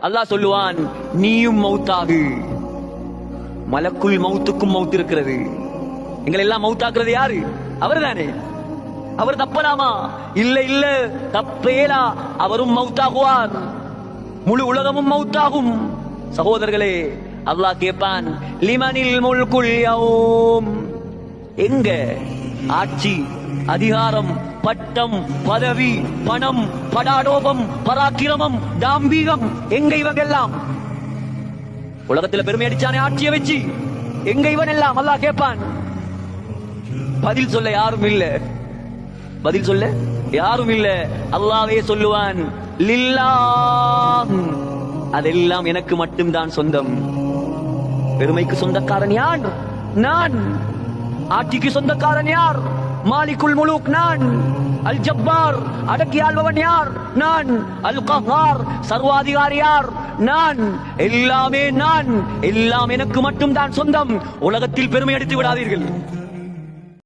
அல்லாஹ் சொல்லுவான், நீயும் மௌத்தாகு. மலக்குல் மௌத்துக்கும் மௌத் இருக்கிறது. எங்களை எல்லாம் மௌத்தாக்குறது யாரு? அவர் தானே. அவர் தப்பலாமா? இல்ல இல்ல, தப்பேலா. அவரும் மௌத்தாகுவார். முழு உலகமும் மௌத்தாகும். சகோதரர்களே, அல்லாஹ் கேட்பான், லிமனில் முல்குல் யௌம். எங்க ஆட்சி, அதிகாரம், பட்டம், பதவி, பணம், படாடோபம், பராக்கிரமம், தாம்பீகம், எங்க இவங்கெல்லாம்? உலகத்துல பெருமை அடிச்சானே ஆட்சியை வச்சு, எங்க இவன் எல்லாம்? அல்லாஹ் கேட்பான். பதில் சொல்ல யாரும் இல்ல. பதில் சொல்ல யாரும் இல்ல. அல்லாஹ்வே சொல்லுவான், லில்லாஹ், அதெல்லாம் எனக்கு மட்டும்தான் சொந்தம். பெருமைக்கு சொந்தக்காரன் யார்? நான். ஆட்சிக்கு சொந்தக்காரன் யார்? மாலிகுல் முலூக் நான். அல் ஜப்பார், அடக்கி ஆள்பவன் யார்? நான். அல் கஹார், சர்வாதிகாரி யார்? நான். எல்லாமே நான். எல்லாம் எனக்கு மட்டும்தான் சொந்தம். உலகத்தில் பெருமை அடித்து விடாதீர்கள்.